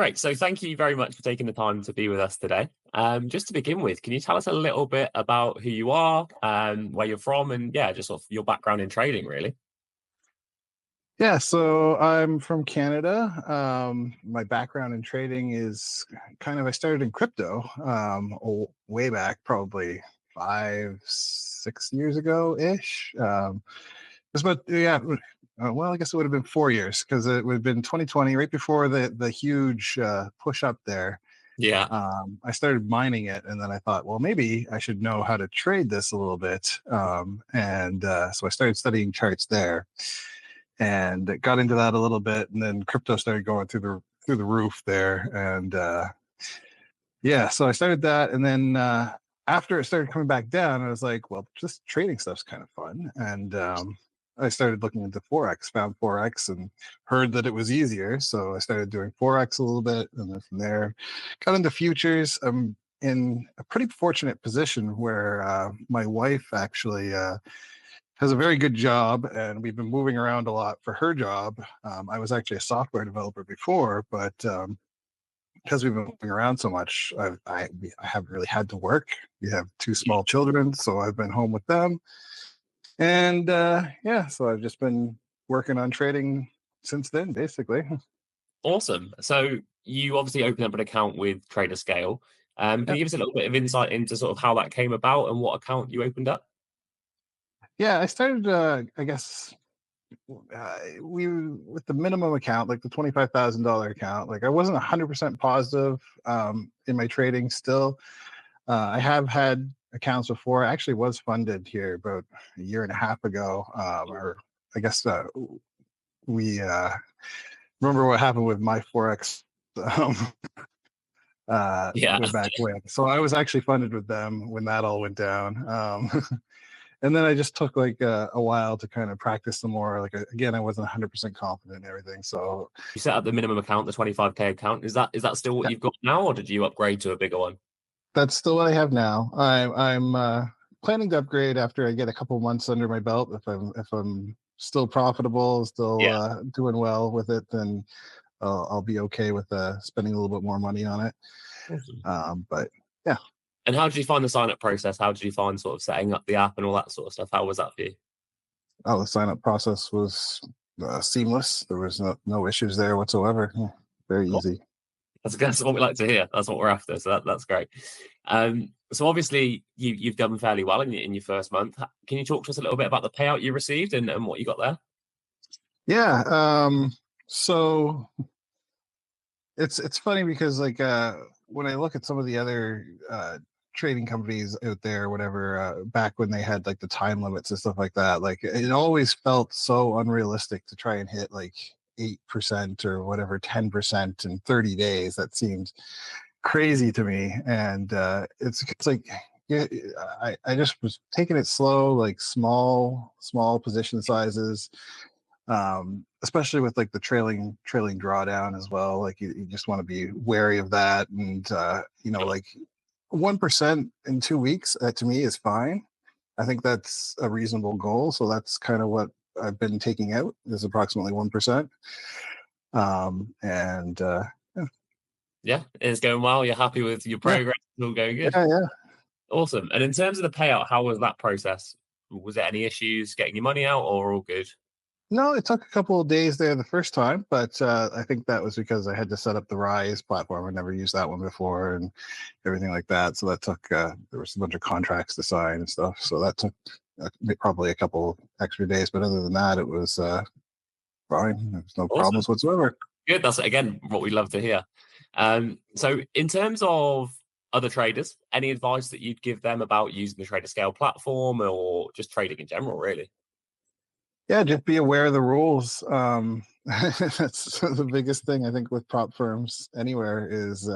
Great. So thank you very much for taking the time to be with us today. Just to begin with, can you tell us a little bit about who you are, where you're from, and yeah, just sort of your background in trading, really? Yeah, so I'm from Canada. My background in trading is I started in crypto way back, probably 6 years ago ish. It was about, yeah, well, I guess it would have been 4 years because it would have been 2020, right before the huge push up there. Yeah. I started mining it, and then I thought, well, maybe I should know how to trade this a little bit. So I started studying charts there and got into that a little bit, and then crypto started going through the roof there, and yeah, so I started that, and then after it started coming back down, I was like, well, just trading stuff's kind of fun, and I started looking into forex, found forex, and heard that it was easier, so I started doing forex a little bit, and then from there, got into futures. I'm in a pretty fortunate position where my wife actually has a very good job, and we've been moving around a lot for her job. I was actually a software developer before, but because we've been moving around so much, I haven't really had to work. We have two small children, so I've been home with them, and yeah, so I've just been working on trading since then, basically. Awesome. So you obviously opened up an account with Traderscale. Can Yeah, you give us a little bit of insight into sort of how that came about and what account you opened up? yeah. I started, I guess, we with the minimum account, like the $25,000 account. Like I wasn't 100% positive in my trading still. I have had accounts before. I actually was funded here about a year and a half ago, or I guess we remember what happened with my forex um, Yeah. way back when. So I was actually funded with them when that all went down. And then I just took like a while to kind of practice some more. Like again, I wasn't 100% confident in everything. So You set up the minimum account, the 25K account. Is that still what yeah, you've got now, or did you upgrade to a bigger one? that's still what I have now. I'm planning to upgrade after I get a couple months under my belt. If I'm still profitable, still Yeah. doing well with it, then I'll be okay with spending a little bit more money on it. Awesome. But yeah, And how did you find the sign up process? How did you find sort of setting up the app and all that sort of stuff? How was that for you? the sign up process was seamless. There was no issues there whatsoever. Yeah, very Cool. easy. That's what we like to hear. That's what we're after. So that's great. So obviously you've done fairly well in your first month. Can you talk to us a little bit about the payout you received and what you got there? Yeah. So it's funny because like when I look at some of the other trading companies out there, whatever, back when they had like the time limits and stuff like that, like it always felt so unrealistic to try and hit like 8% or whatever, 10% in 30 days. That seemed crazy to me. And it's like, yeah, I just was taking it slow, like small position sizes, especially with like the trailing drawdown as well. Like you just want to be wary of that. And like 1% in 2 weeks, to me is fine. I think that's a reasonable goal. So that's kind of what I've been taking out, is approximately 1%. And yeah, Yeah, it's going well. You're happy with your yeah, progress. It's all going good. yeah. Awesome. And in terms of the payout, how was that process? Was there any issues getting your money out or all good? No, it took a couple of days there the first time, but I think that was because I had to set up the Rise platform. I never used that one before and everything like that. So that took, there was a bunch of contracts to sign and stuff. So that took probably a couple extra days. But other than that, it was fine. There was no Awesome. problems whatsoever. Good. That's again what we love to hear. So in terms of other traders, any advice that you'd give them about using the Traderscale platform or just trading in general, really? Yeah, just be aware of the rules. That's the biggest thing I think with prop firms anywhere is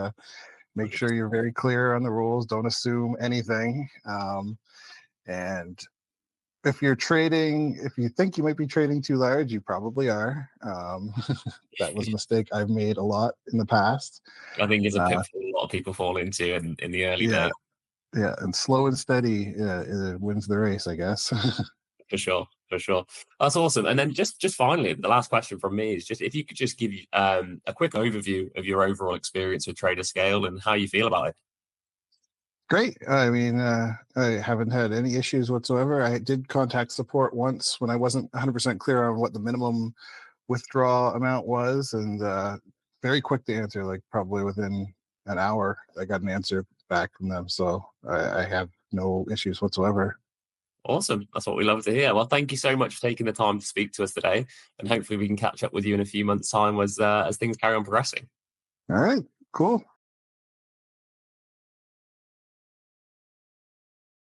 make sure you're very clear on the rules. Don't assume anything. And if you're trading, if you think you might be trading too large, you probably are. That was a mistake I've made a lot in the past. I think it's a Uh, pitfall a lot of people fall into in the early yeah, days. yeah, and slow and steady wins the race, I guess. For sure, for sure. That's awesome. And then just finally, the last question from me is just if you could just give a quick overview of your overall experience with Traderscale and how you feel about it. Great. I mean, I haven't had any issues whatsoever. I did contact support once when I wasn't 100% clear on what the minimum withdrawal amount was, and very quick to answer, like probably within an hour, I got an answer back from them. So I have no issues whatsoever. Awesome. That's what we love to hear. Well, thank you so much for taking the time to speak to us today. And hopefully we can catch up with you in a few months' time as things carry on progressing. All right, cool.